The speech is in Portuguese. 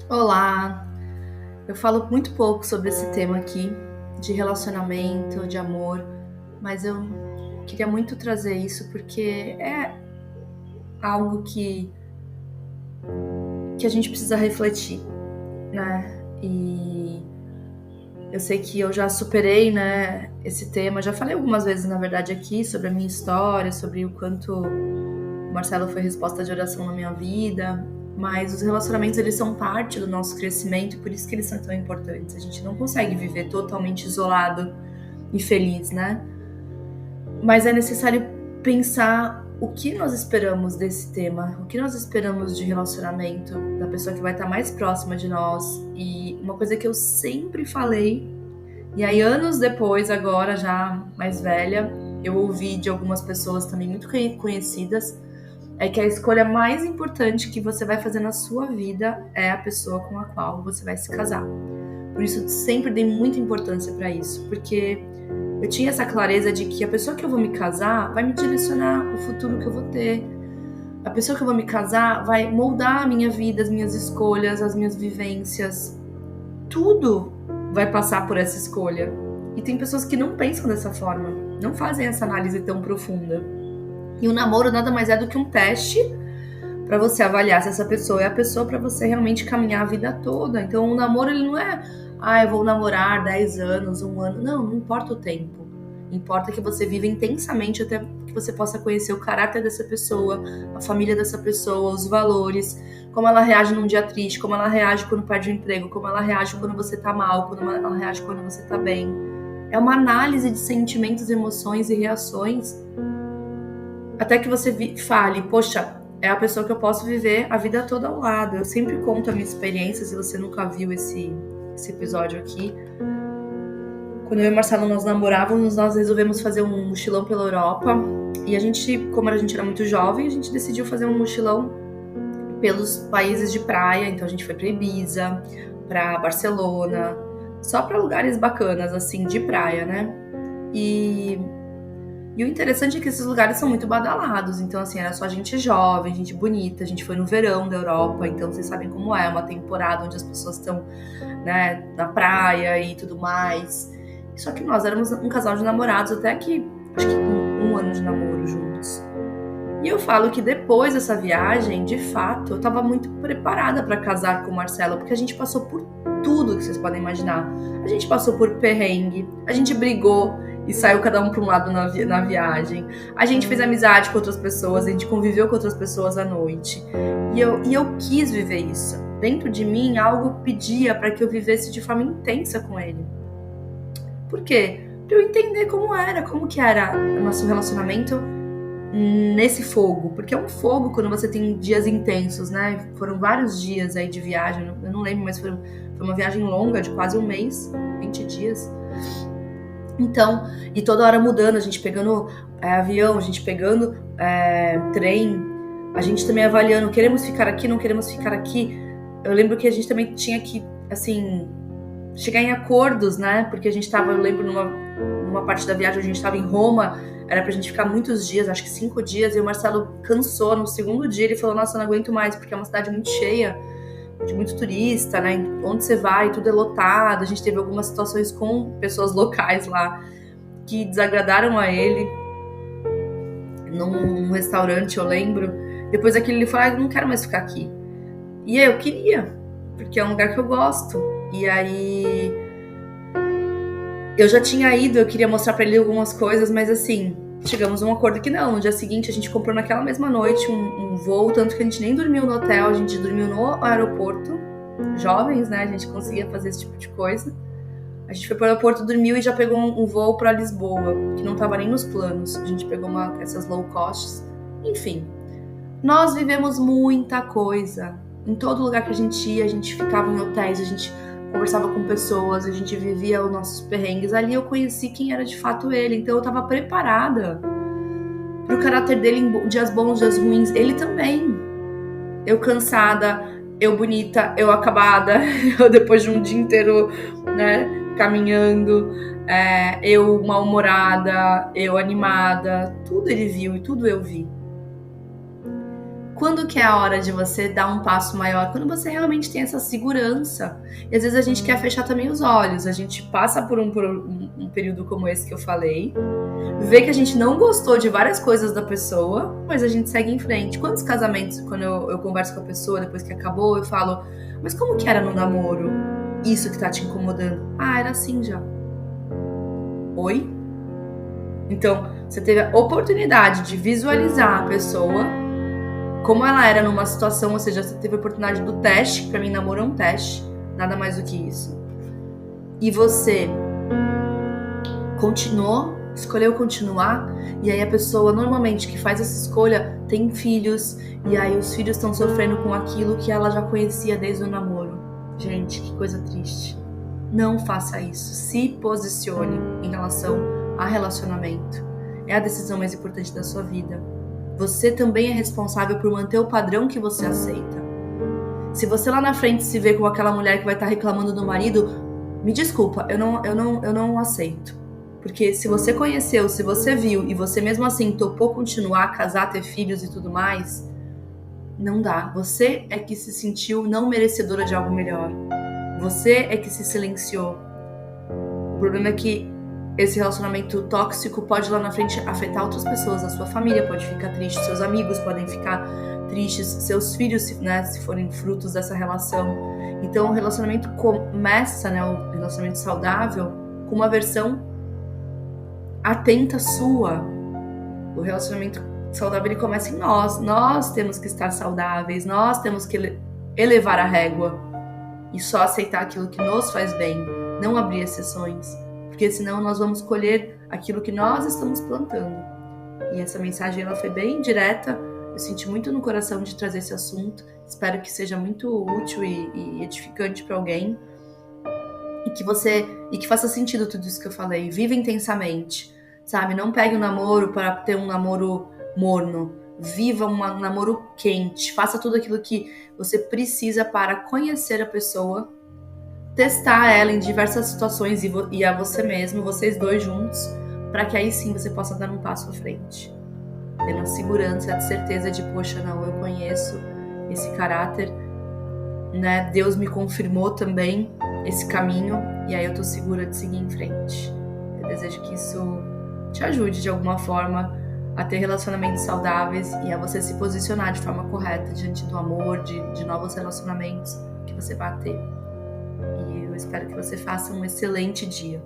Olá, eu falo muito pouco sobre esse tema aqui, de relacionamento, de amor, mas eu queria muito trazer isso porque é algo que a gente precisa refletir, né? E eu sei que eu já superei, né, esse tema, já falei algumas vezes, na verdade, aqui sobre a minha história, sobre o quanto o Marcelo foi resposta de oração na minha vida, mas os relacionamentos, eles são parte do nosso crescimento e por isso que eles são tão importantes. A gente não consegue viver totalmente isolado e feliz, né? Mas é necessário pensar o que nós esperamos desse tema, o que nós esperamos de relacionamento, da pessoa que vai estar mais próxima de nós. E uma coisa que eu sempre falei, e aí anos depois, agora já mais velha, eu ouvi de algumas pessoas também muito conhecidas, é que a escolha mais importante que você vai fazer na sua vida é a pessoa com a qual você vai se casar. Por isso, eu sempre dei muita importância para isso, porque eu tinha essa clareza de que a pessoa que eu vou me casar vai me direcionar o futuro que eu vou ter. A pessoa que eu vou me casar vai moldar a minha vida, as minhas escolhas, as minhas vivências. Tudo vai passar por essa escolha. E tem pessoas que não pensam dessa forma, não fazem essa análise tão profunda. E o namoro nada mais é do que um teste para você avaliar se essa pessoa é a pessoa para você realmente caminhar a vida toda. Então o namoro, ele não é, eu vou namorar 10 anos, um ano. Não importa o tempo. Importa que você viva intensamente até que você possa conhecer o caráter dessa pessoa, a família dessa pessoa, os valores, como ela reage num dia triste, como ela reage quando perde o emprego, como ela reage quando você tá mal, como ela reage quando você tá bem. É uma análise de sentimentos, emoções e reações até que você fale, poxa, é a pessoa que eu posso viver a vida toda ao lado. Eu sempre conto a minha experiência, se você nunca viu esse episódio aqui. Quando eu e o Marcelo nós namorávamos, nós resolvemos fazer um mochilão pela Europa. E a gente, como a gente era muito jovem, a gente decidiu fazer um mochilão pelos países de praia. Então a gente foi para Ibiza, para Barcelona, só para lugares bacanas, assim, de praia, né? E o interessante é que esses lugares são muito badalados, então assim, era só gente jovem, gente bonita, a gente foi no verão da Europa, então vocês sabem como é, uma temporada onde as pessoas estão, né, na praia e tudo mais. Só que nós éramos um casal de namorados até que, acho que com um ano de namoro juntos. E eu falo que depois dessa viagem, de fato, eu tava muito preparada para casar com o Marcelo, porque a gente passou por tudo que vocês podem imaginar. A gente passou por perrengue, a gente brigou e saiu cada um para um lado na viagem. A gente fez amizade com outras pessoas, a gente conviveu com outras pessoas à noite. E eu quis viver isso. Dentro de mim, algo pedia para que eu vivesse de forma intensa com ele. Por quê? Para eu entender como que era o nosso relacionamento nesse fogo, porque é um fogo quando você tem dias intensos, né? Foram vários dias aí de viagem, eu não lembro, mas foi uma viagem longa de quase um mês, 20 dias. Então, e toda hora mudando, a gente pegando avião, a gente pegando trem, a gente também avaliando, queremos ficar aqui, não queremos ficar aqui. Eu lembro que a gente também tinha que, assim, chegar em acordos, né? Porque a gente tava, eu lembro, numa parte da viagem, a gente tava em Roma, era pra gente ficar muitos dias, acho que 5 dias, e o Marcelo cansou no segundo dia, ele falou, nossa, eu não aguento mais, porque é uma cidade muito cheia, de muito turista, né? Onde você vai, tudo é lotado. A gente teve algumas situações com pessoas locais lá que desagradaram a ele. Num restaurante, eu lembro. Depois daquilo ele falou, eu não quero mais ficar aqui. E eu queria, porque é um lugar que eu gosto. E aí eu já tinha ido, eu queria mostrar pra ele algumas coisas, mas assim, chegamos a um acordo que não. No dia seguinte a gente comprou naquela mesma noite um voo, tanto que a gente nem dormiu no hotel, a gente dormiu no aeroporto. Jovens, né? A gente conseguia fazer esse tipo de coisa. A gente foi pro aeroporto, dormiu e já pegou um voo pra Lisboa, que não tava nem nos planos. A gente pegou essas low costs. Enfim, nós vivemos muita coisa. Em todo lugar que a gente ia, a gente ficava em hotéis, a gente conversava com pessoas, a gente vivia os nossos perrengues. Ali eu conheci quem era de fato ele, então eu tava preparada pro caráter dele em dias bons, dias ruins. Ele também. Eu cansada, eu bonita, eu acabada, eu depois de um dia inteiro, né, caminhando, eu mal-humorada, eu animada, tudo ele viu e tudo eu vi. Quando que é a hora de você dar um passo maior? Quando você realmente tem essa segurança. E às vezes a gente quer fechar também os olhos. A gente passa por um período como esse que eu falei, vê que a gente não gostou de várias coisas da pessoa, mas a gente segue em frente. Quantos casamentos, quando eu converso com a pessoa, depois que acabou, eu falo, mas como que era no namoro? Isso que tá te incomodando? Ah, era assim já. Oi? Então, você teve a oportunidade de visualizar a pessoa, como ela era numa situação, ou seja, você teve a oportunidade do teste, que pra mim namoro é um teste, nada mais do que isso. E você escolheu continuar, e aí a pessoa normalmente que faz essa escolha tem filhos, e aí os filhos estão sofrendo com aquilo que ela já conhecia desde o namoro. Gente, que coisa triste. Não faça isso. Se posicione em relação a relacionamento. É a decisão mais importante da sua vida. Você também é responsável por manter o padrão que você aceita. Se você lá na frente se vê com aquela mulher que vai estar reclamando do marido, me desculpa, eu não aceito. Porque se você conheceu, se você viu e você mesmo assim topou continuar, casar, ter filhos e tudo mais, não dá. Você é que se sentiu não merecedora de algo melhor. Você é que se silenciou. O problema é que esse relacionamento tóxico pode lá na frente afetar outras pessoas. A sua família pode ficar triste, seus amigos podem ficar tristes, seus filhos, né, se forem frutos dessa relação. Então o relacionamento começa, né, o relacionamento saudável, com uma versão atenta sua. O relacionamento saudável, ele começa em nós. Nós temos que estar saudáveis, nós temos que elevar a régua e só aceitar aquilo que nos faz bem, não abrir exceções, porque senão nós vamos colher aquilo que nós estamos plantando. E essa mensagem, ela foi bem direta, eu senti muito no coração de trazer esse assunto, espero que seja muito útil e edificante para alguém, e que faça sentido tudo isso que eu falei. Viva intensamente, sabe? Não pegue um namoro para ter um namoro morno. Viva um namoro quente. Faça tudo aquilo que você precisa para conhecer a pessoa, testar ela em diversas situações e a você mesmo, vocês dois juntos, para que aí sim você possa dar um passo à frente. Tendo a segurança, a certeza de, poxa, não, eu conheço esse caráter, né? Deus me confirmou também esse caminho, e aí eu tô segura de seguir em frente. Eu desejo que isso te ajude de alguma forma a ter relacionamentos saudáveis e a você se posicionar de forma correta diante do amor, de novos relacionamentos que você vai ter. E eu espero que você faça um excelente dia.